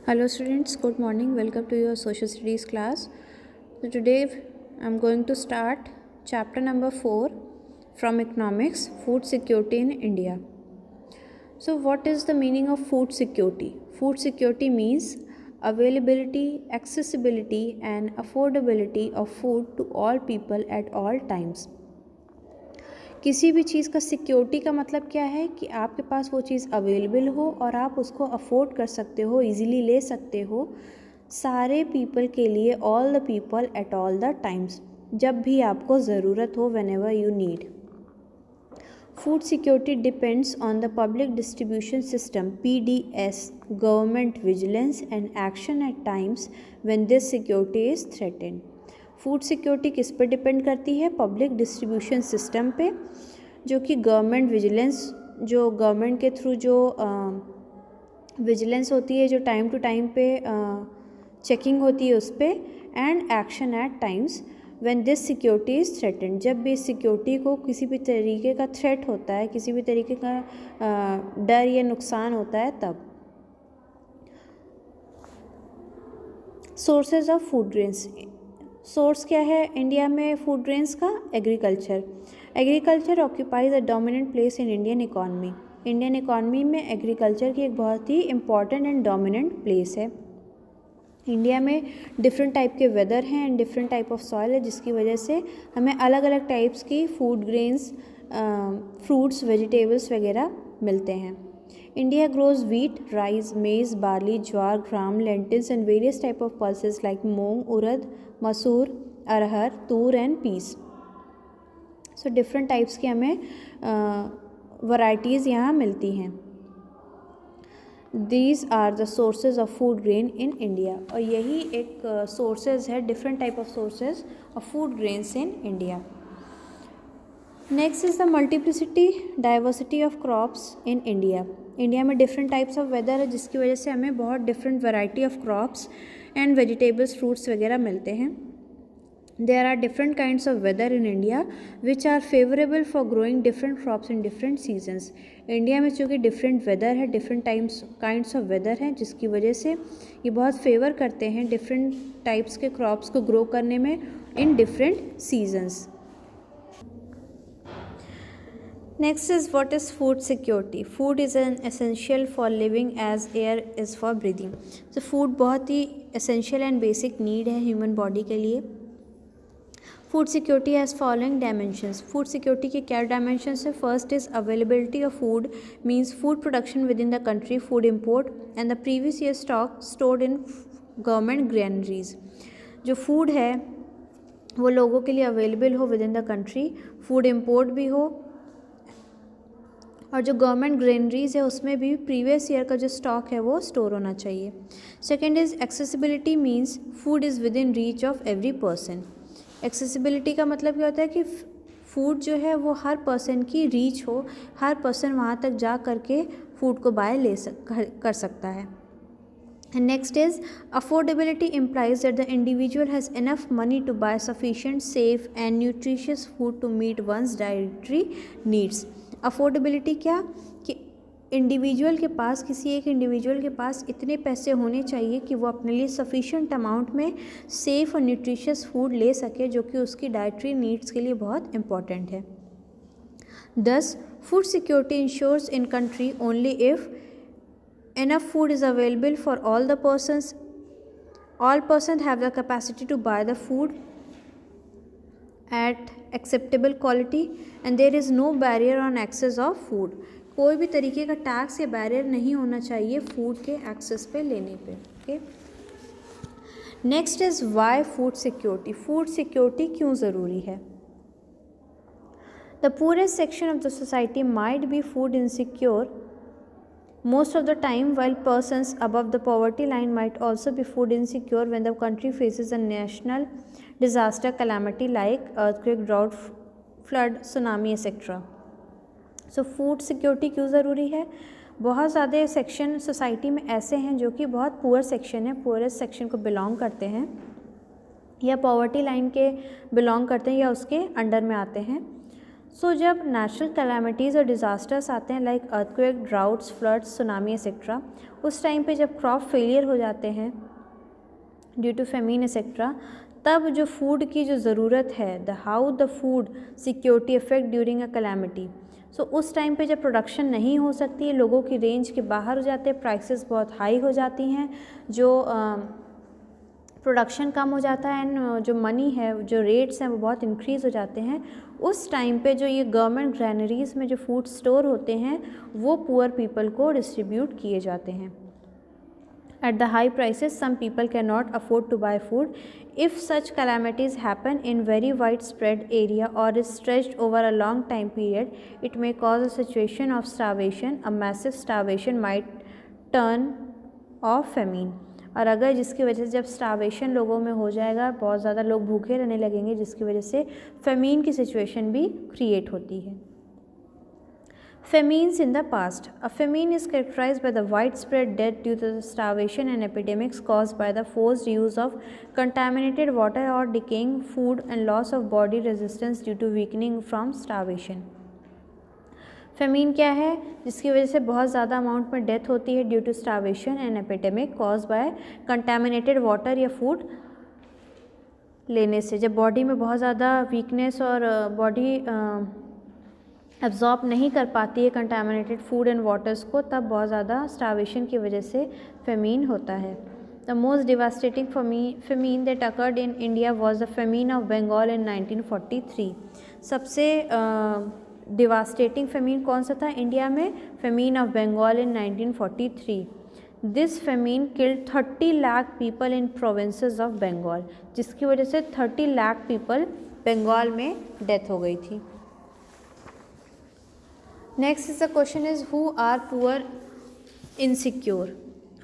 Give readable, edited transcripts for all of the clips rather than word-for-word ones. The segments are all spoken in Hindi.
Hello students, good morning. Welcome to your social studies class. So today I'm going to start chapter number 4 from economics, food security in India. So what is the meaning of food security? Food security means availability, accessibility and affordability of food to all people at all times. किसी भी चीज़ का सिक्योरिटी का मतलब क्या है कि आपके पास वो चीज़ अवेलेबल हो और आप उसको अफोर्ड कर सकते हो, इजीली ले सकते हो सारे पीपल के लिए, all the people at all the times, जब भी आपको ज़रूरत हो, when ever you need. Food security depends on the public distribution system PDS, government vigilance and action at times when this security is threatened. Food security किस पे डिपेंड करती है? पब्लिक डिस्ट्रीब्यूशन सिस्टम पे, जो कि गवर्नमेंट विजिलेंस, जो गवर्नमेंट के थ्रू जो विजिलेंस होती है, जो टाइम टू टाइम पे चेकिंग होती है उस पर, and action at times when this security is threatened, जब भी सिक्योरिटी को किसी भी तरीके का थ्रेट होता है, किसी भी तरीके का डर या नुकसान होता है तब. Sources of food grains. Source क्या है इंडिया में फूड ग्रेन्स का? Agriculture. Agriculture occupies a dominant place in Indian economy. Indian economy में एग्रीकल्चर की एक बहुत ही इम्पॉर्टेंट एंड डोमिनेंट प्लेस है. इंडिया में डिफरेंट टाइप के वेदर हैं and different type of soil है, जिसकी वजह से हमें अलग अलग टाइप्स की फूड ग्रेन्स, फ्रूट्स, वेजिटेबल्स वगैरह मिलते हैं. India grows wheat, rice, maize, barley, jowar, gram, lentils and various type of pulses like moong, urad, masoor, arhar, toor and peas. So different types की हमें varieties यहाँ मिलती हैं. These are the sources of food grain in India. और यही एक sources है, different type of sources of food grains in India. Next is the multiplicity, diversity of crops in India. India में डिफरेंट टाइप्स ऑफ वेदर है, जिसकी वजह से हमें बहुत different variety of crops and vegetables, fruits वगैरह मिलते हैं. There are different kinds of weather in India which are favourable for growing different crops in different seasons. India में चूँकि डिफरेंट वेदर है, डिफरेंट काइंड्स ऑफ वेदर हैं, जिसकी वजह से ये बहुत फेवर करते हैं डिफरेंट टाइप्स के क्रॉप्स को ग्रो करने में इन different seasons. Next is what is food security. Food is an essential for living as air is for breathing. So food बहुत ही essential and basic need है human body के लिए. Food security has following dimensions. Food security के क्या dimensions है? First is availability of food, means food production within the country, food import and the previous year stock stored in government granaries. जो food है वो लोगों के लिए available हो within the country, food import भी हो, और जो गवर्नमेंट ग्रेनरीज है उसमें भी प्रीवियस ईयर का जो स्टॉक है वो स्टोर होना चाहिए. Second is accessibility, means food is with in reach of every person. Accessibility का मतलब क्या होता है कि फूड जो है वो हर पर्सन की रीच हो, हर पर्सन वहाँ तक जा करके फूड को बाय कर सकता है. Next is affordability, implies that the individual has enough money to buy sufficient, safe and nutritious food to meet one's dietary needs. Affordability क्या? कि इंडिविजुअल के पास, किसी एक इंडिविजुअल के पास इतने पैसे होने चाहिए कि वो अपने लिए सफिशिएंट अमाउंट में सेफ़ और न्यूट्रिशियस फूड ले सके, जो कि उसकी डाइटरी नीड्स के लिए बहुत इम्पॉर्टेंट है. 10. Food security ensures in country only if enough food is available for all the persons. All persons have the capacity to buy the food at acceptable quality and there is no barrier on access of food. कोई भी तरीके का टैक्स या बैरियर नहीं होना चाहिए फूड के एक्सेस पे लेने पे. Okay. Next is why food security. Food security क्यों ज़रूरी है? The poorest section of the society might be food insecure most of the time, while persons above the poverty line might also be food insecure when the country faces a national disaster calamity like earthquake, drought, flood, tsunami etc. So food security क्यों ज़रूरी है? बहुत ज़्यादा सेक्शन सोसाइटी में ऐसे हैं जो कि बहुत पुअर सेक्शन है, पुअरेस्ट सेक्शन को बिलोंग करते हैं या पॉवर्टी लाइन के बिलोंग करते हैं या उसके अंडर में आते हैं. सो जब नेचुरल कैलामिटीज़ और डिज़ास्टर्स आते हैं like earthquake, droughts, floods, tsunami etcetera, उस टाइम पे जब क्रॉप फेलियर हो जाते हैं ड्यू टू फेमिन एक्सेट्रा, तब जो फूड की जो ज़रूरत है, the how the food security effect during a calamity. So उस टाइम पे जब प्रोडक्शन नहीं हो सकती है, लोगों की रेंज के बाहर हो जाते हैं, प्राइसेस बहुत हाई हो जाती हैं, जो प्रोडक्शन कम हो जाता है एंड जो मनी है, जो रेट्स हैं वो बहुत इंक्रीज़ हो जाते हैं। उस टाइम पे जो ये गवर्नमेंट ग्रैनरीज़ में जो फूड स्टोर होते हैं वो पुअर पीपल को डिस्ट्रीब्यूट किए जाते हैं। At the high prices, some people cannot afford to buy food. If such calamities happen in very widespread area or is stretched over a long time period, it may cause a situation of starvation. A massive starvation might turn of famine. और अगर जिसकी वजह से जब स्टार्वेशन लोगों में हो जाएगा, बहुत ज़्यादा लोग भूखे रहने लगेंगे, जिसकी वजह से फेमीन की सिचुएशन भी क्रिएट होती है। Famines in the past. A famine is characterized by the widespread death due to the starvation and epidemics caused by the forced use of contaminated water or decaying food and loss of body resistance due to weakening from starvation. Famine क्या है? जिसकी वजह से बहुत ज़्यादा अमाउंट में डेथ होती है due to starvation and epidemic cause by contaminated water या फूड लेने से। जब बॉडी में बहुत ज़्यादा वीकनेस और बॉडी एब्जॉर्ब नहीं कर पाती है कंटामिनेटेड फूड एंड वाटर्स को, तब बहुत ज़्यादा स्टार्वेशन की वजह से फेमीन होता है। The most devastating famine that occurred in India was the famine of Bengal in 1943। सबसे डिवास्टेटिंग फेमीन कौन सा था इंडिया में? Famine of Bengal in 1943। This famine killed 30 lakh people in provinces of Bengal, जिसकी वजह से 30 लाख पीपल बंगाल में डेथ हो गई थी। Next is the question is who are poor insecure,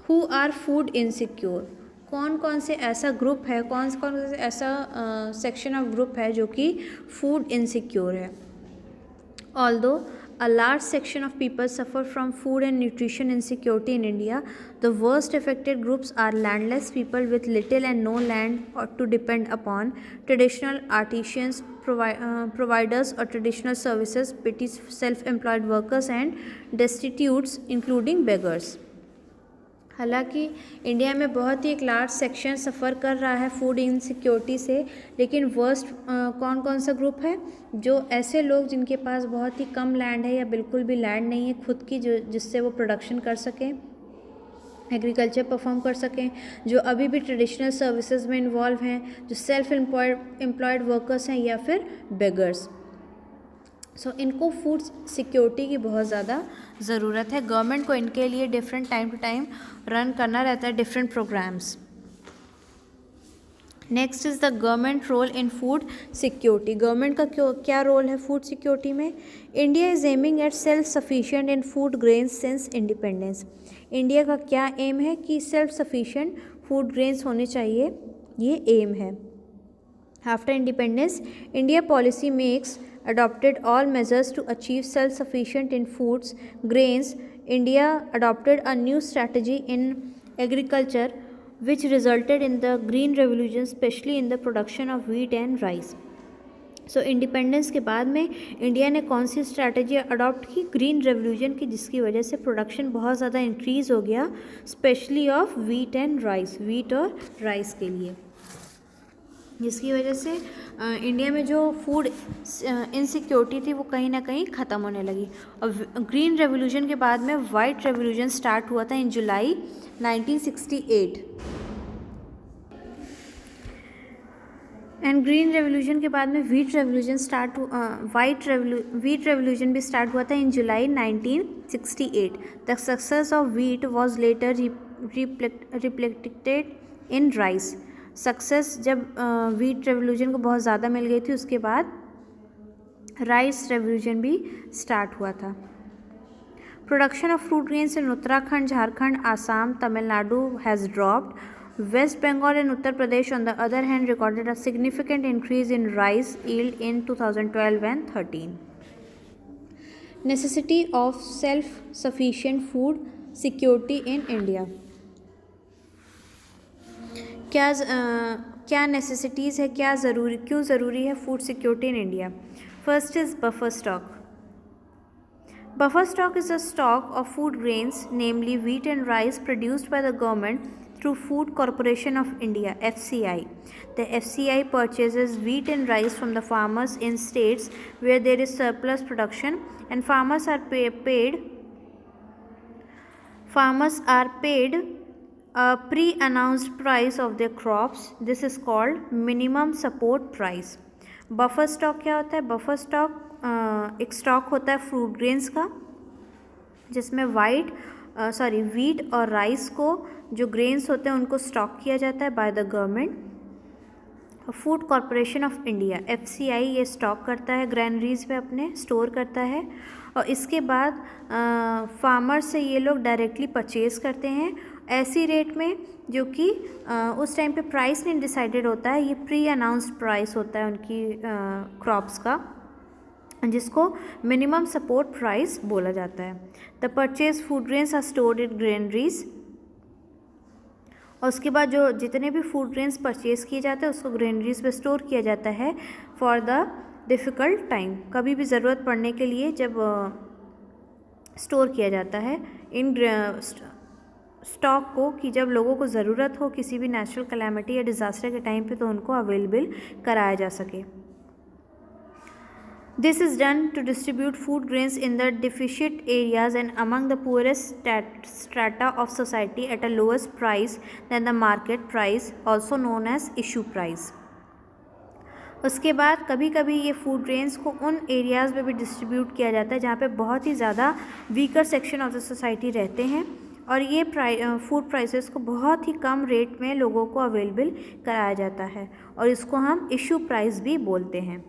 who are food insecure. कौन कौन से ऐसा ग्रुप है, कौन कौन से ऐसा सेक्शन ऑफ ग्रुप है जो कि फूड इनसिक्योर है। Although a large section of people suffer from food and nutrition insecurity in India, the worst affected groups are landless people with little and no land or to depend upon, traditional artisans, providers or traditional services, petty self-employed workers and destitutes including beggars. हालांकि इंडिया में बहुत ही एक लार्ज सेक्शन सफ़र कर रहा है फूड इनसिक्योरिटी से, लेकिन वर्स्ट कौन कौन सा ग्रुप है? जो ऐसे लोग जिनके पास बहुत ही कम लैंड है या बिल्कुल भी लैंड नहीं है खुद की, जो जिससे वो प्रोडक्शन कर सकें, एग्रीकल्चर परफॉर्म कर सकें, जो अभी भी ट्रेडिशनल सर्विसेज में इन्वॉल्व हैं, जो सेल्फ एम्प्लॉयड वर्कर्स हैं या फिर बेगर्स। सो इनको फूड सिक्योरिटी की बहुत ज़्यादा ज़रूरत है। गवर्नमेंट को इनके लिए different time to time run करना रहता है different programmes. Next is the government role in food security. Government का क्या रोल है फूड सिक्योरिटी में? India is aiming at self sufficient in food grains since independence. India का क्या एम है कि सेल्फ सफिशिएंट फूड ग्रेन्स होने चाहिए, ये एम है। After independence India policy makes adopted all measures to achieve self-sufficient in foods, grains. India adopted a new strategy in agriculture which resulted in the green revolution, especially in the production of wheat and rice. So independence के बाद में इंडिया ने कौन सी स्ट्रैटेजी अडॉप्ट की? ग्रीन रेवोल्यूशन की, जिसकी वजह से प्रोडक्शन बहुत ज़्यादा इंक्रीज़ हो गया, specially of wheat and rice, wheat और राइस के लिए, जिसकी वजह से इंडिया में जो फूड इनसिक्योरिटी थी वो कहीं ना कहीं ख़त्म होने लगी। और ग्रीन रेवोल्यूशन के बाद में वाइट रेवोल्यूशन स्टार्ट हुआ था इन जुलाई 1968। एंड ग्रीन रेवोल्यूशन के बाद में वीट रेवोल्यूशन भी स्टार्ट हुआ था इन जुलाई 1968। The success of wheat was later reflected in rice. Success जब वीट रेवोल्यूशन को बहुत ज़्यादा मिल गई थी, उसके बाद राइस रेवोल्यूशन भी स्टार्ट हुआ था। Production of fruit grains in Uttarakhand, Jharkhand, Assam, Tamil Nadu has dropped. West Bengal and Uttar Pradesh on the other hand recorded a significant increase in rice yield in 2012 and 13। Necessity of self sufficient food security in India. क्या नेसेसिटीज़ है, क्या क्यों ज़रूरी है food security in India? First is buffer stock. Buffer stock is a stock of food grains, namely wheat and rice, produced by the government through Food Corporation of India (FCI). The FCI purchases wheat and rice from the farmers in states where there is surplus production, and farmers are paid a pre-announced price of their crops. This is called minimum support price. Buffer stock क्या होता है? बफर स्टॉक एक स्टॉक होता है फ्रूट ग्रेन्स का, जिसमें वीट और राइस को, जो ग्रेन्स होते हैं उनको स्टॉक किया जाता है bye the government. Food corporation of India (FCI) ये स्टॉक करता है ग्रैनरीज पे, अपने स्टोर करता है, और इसके बाद फार्मर से ये लोग डायरेक्टली परचेज करते हैं ऐसी रेट में जो कि उस टाइम पे प्राइस नहीं डिसाइडेड होता है, ये प्री अनाउंस्ड प्राइस होता है उनकी क्रॉप्स का, जिसको मिनिमम सपोर्ट प्राइस बोला जाता है। The purchase food grains are stored in granaries, और उसके बाद जो जितने भी फूड ग्रेन्स परचेज किए जाते हैं उसको ग्रेनरीज में स्टोर किया जाता है फॉर द डिफ़िकल्ट टाइम, कभी भी ज़रूरत पड़ने के लिए जब स्टोर किया जाता है इन स्टॉक को, कि जब लोगों को ज़रूरत हो किसी भी नेचुरल कैलामिटी या डिज़ास्टर के टाइम पे तो उनको अवेलेबल कराया जा सके। This is done to distribute food grains in the deficient areas and among the poorest strata of society at a lowest price than the market price, also known as issue price. उसके बाद कभी कभी ये फूड ग्रेन्स को उन एरियाज़ में भी डिस्ट्रीब्यूट किया जाता है जहाँ पे बहुत ही ज़्यादा weaker section of the society रहते हैं, और ये फूड प्राइसेस को बहुत ही कम रेट में लोगों को अवेलेबल कराया जाता है, और इसको हम इशू प्राइस भी बोलते हैं।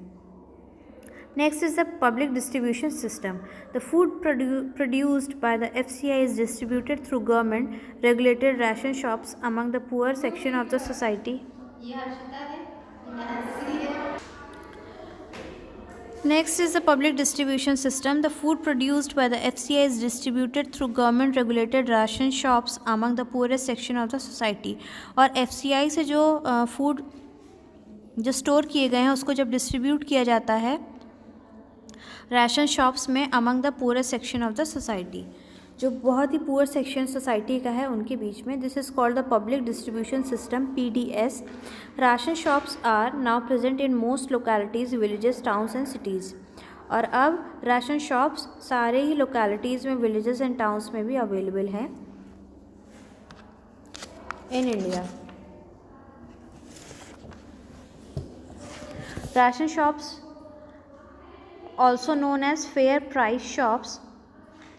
Next is the public distribution system. The food produced by the FCI is distributed through government regulated ration shops among the poor section of the society. Next is the public distribution system. The food produced by the FCI is distributed through government regulated ration shops among the poorest section of the society. और FCI से जो फूड जो स्टोर किए गए हैं उसको जब डिस्ट्रीब्यूट किया जाता है राशन शॉप्स में among the poorest section of the society, जो बहुत ही पुअर सेक्शन सोसाइटी का है उनके बीच में। This is called the public distribution system (PDS). Ration shops are now present in most localities, villages, towns and cities. और अब राशन शॉप्स सारे ही लोकेलिटीज़ में, विलेजेस एंड टाउन्स में भी अवेलेबल हैं in India. Ration shops also known as fair price shops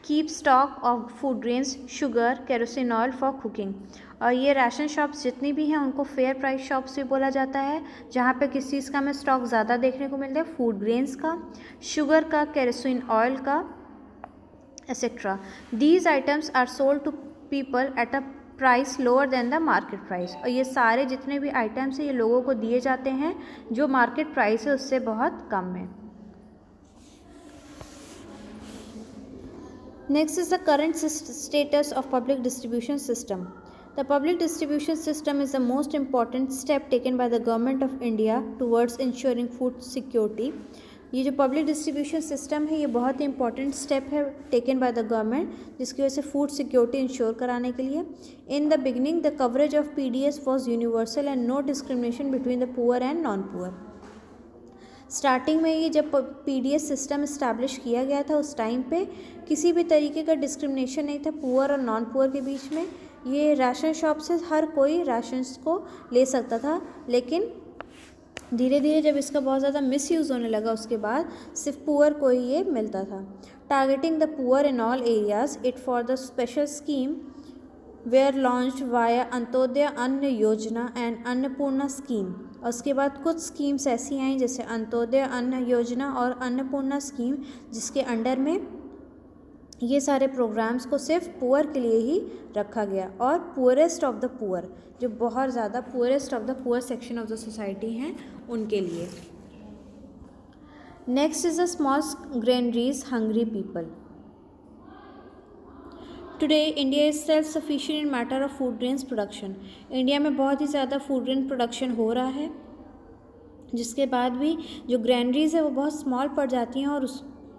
keep stock of food grains, sugar, kerosene oil for cooking. और ये राशन शॉप्स जितनी भी हैं उनको फेयर प्राइस शॉप्स भी बोला जाता है, जहाँ पे किस चीज़ का हमें स्टॉक ज़्यादा देखने को मिलता है, फूड ग्रेन्स का, शुगर का, केरोसिन ऑयल का, etcetera. These items are sold to people at a price lower than the market price. और ये सारे जितने भी आइटम्स हैं ये लोगों को दिए जाते हैं जो मार्केट प्राइस है उससे बहुत कम है। Next is the current status of public distribution system. The public distribution system is the most important step taken by the government of India towards ensuring food security. ये जो पब्लिक डिस्ट्रीब्यूशन सिस्टम है ये बहुत ही इंपॉर्टेंट स्टेप है टेकन बाय द गवर्नमेंट, जिसकी वजह से फूड सिक्योरिटी इंश्योर कराने के लिए। In the beginning the coverage of PDS was universal and no discrimination between the poor and non poor. Starting में ये जब PDS सिस्टम इस्टेब्लिश किया गया था उस टाइम पे किसी भी तरीके का डिस्क्रिमिनेशन नहीं था पुअर और नॉन पुअर के बीच में। ये राशन शॉप से हर कोई राशंस को ले सकता था, लेकिन धीरे धीरे जब इसका बहुत ज़्यादा मिसयूज़ होने लगा उसके बाद सिर्फ पुअर को ही ये मिलता था। Targeting the poor in all areas it for the special scheme were launched via Antyodaya Anna Yojana and Annapurna scheme. और उसके बाद कुछ स्कीम्स ऐसी आई जैसे अंत्योदय अन्न योजना और अन्नपूर्णा स्कीम, जिसके अंडर में ये सारे प्रोग्राम्स को सिर्फ पुअर के लिए ही रखा गया और पुअरेस्ट ऑफ द पुअर, जो बहुत ज़्यादा poorest of the poor section of the society हैं उनके लिए। Next is the small granaries hungry people. Today India is self sufficient in matter of food grains production. India में बहुत ही ज़्यादा फूड ग्रेन प्रोडक्शन हो रहा है। जिसके बाद भी जो ग्रैनरीज है वो बहुत स्मॉल पड़ जाती हैं और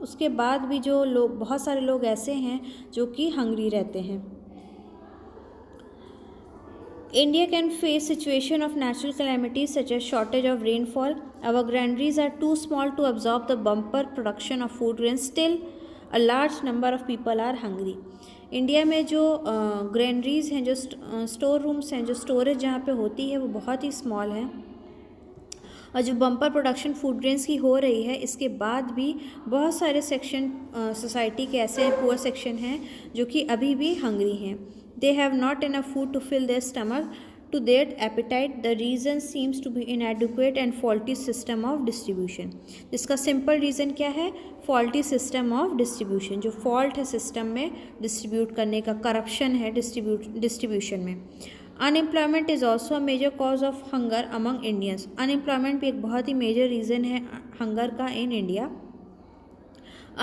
उसके बाद भी जो लोग, बहुत सारे लोग ऐसे हैं जो कि हंग्री रहते हैं। India can face situation of natural calamities such as shortage of rainfall. Our granaries are too small to absorb the bumper production of food grains. Still, a large number of people are hungry. India में जो ग्रैनरीज हैं, जो स्टोर रूम्स हैं, जो स्टोरेज जहाँ पे होती है वो बहुत ही स्मॉल है, और जो बम्पर प्रोडक्शन फूड ग्रेन्स की हो रही है, इसके बाद भी बहुत सारे सेक्शन सोसाइटी के ऐसे पुअर सेक्शन हैं जो कि अभी भी हंग्री हैं। They have not enough food to fill their stomach to their appetite. The reason seems to be inadequate and faulty system of distribution. इसका सिंपल रीज़न क्या है? Faulty system of distribution. जो फॉल्ट है सिस्टम में डिस्ट्रीब्यूट करने का, करप्शन है डिस्ट्रीब्यूशन में। Unemployment is also a major cause of hunger among Indians. Unemployment भी एक बहुत ही मेजर रीज़न है हंगर का in India.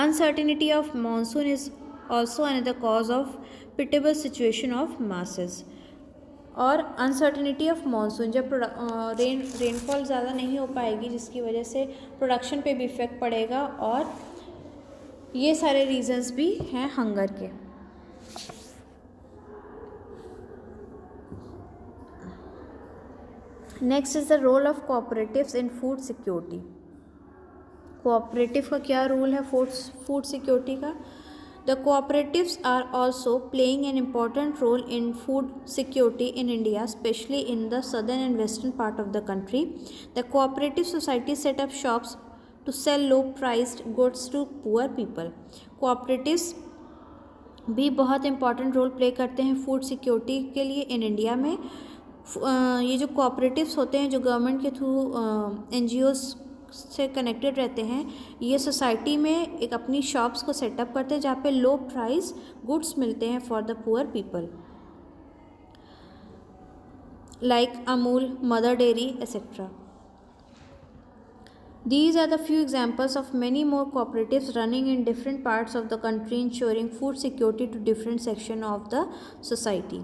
Uncertainty of monsoon is also another cause of pitiable situation of masses. और अनसर्टिनिटी ऑफ मानसून, जब रेनफॉल ज़्यादा नहीं हो पाएगी जिसकी वजह से प्रोडक्शन पे भी इफ़ेक्ट पड़ेगा, और ये सारे रीजंस भी हैं हंगर के। Next is the role of cooperatives in food security. Cooperative का क्या रोल है फूड सिक्योरिटी का? The cooperatives are also playing an important role in food security in India, especially in the southern and western part of the country. The cooperative society set up shops to sell low-priced goods to poor people. Cooperatives भी बहुत इम्पॉर्टेंट रोल प्ले करते हैं फूड सिक्योरिटी के लिए इन इंडिया में। ये जो कोऑपरेटिव्स होते हैं, जो गवर्नमेंट के थ्रू NGOs से कनेक्टेड रहते हैं, ये सोसाइटी में एक अपनी शॉप्स को सेटअप करते हैं जहाँ पे लो प्राइस गुड्स मिलते हैं for the poor people, like Amul, mother dairy etcetera. These are the few examples of many more cooperatives running in different parts of the country, ensuring food security to different sections of the society.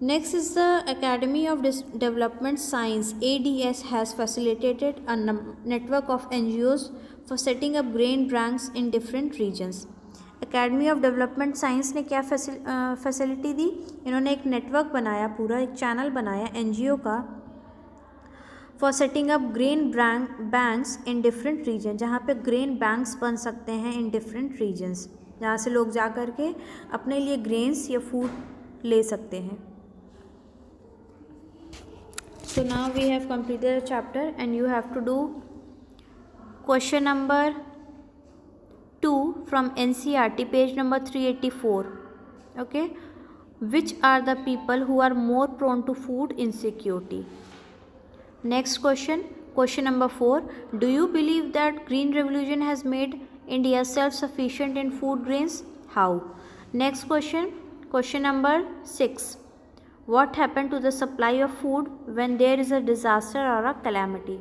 Next is the Academy of Development Science. ADS has facilitated a network of NGOs for setting up grain banks in different regions. Academy of Development Science ने क्या फैसिलिटी दी? इन्होंने एक नेटवर्क बनाया, पूरा एक चैनल बनाया NGO का, for setting up grain banks in different region, जहाँ पे ग्रेन बैंक्स बन सकते हैं इन डिफरेंट रीजन्स, जहाँ से लोग जा कर के अपने लिए ग्रेन्स या फूड ले सकते हैं। So now we have completed the chapter and you have to do question number 2 from NCERT, page number 384. Okay, which are the people who are more prone to food insecurity? Next question, question number 4. Do you believe that Green Revolution has made India self-sufficient in food grains? How? Next question, question number 6. What happened to the supply of food when there is a disaster or a calamity?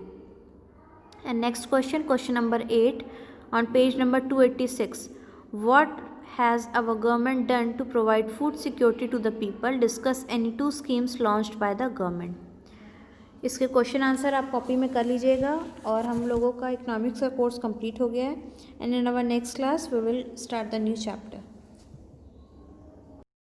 And next question, question number 8 on page number 286. What has our government done to provide food security to the people? Discuss any 2 schemes launched by the government. इसके क्वेश्चन आंसर आप कॉपी में कर लीजिएगा। और हम लोगों का इकोनॉमिक्स का कोर्स कंप्लीट हो गया है, and in our next class we will start the new chapter.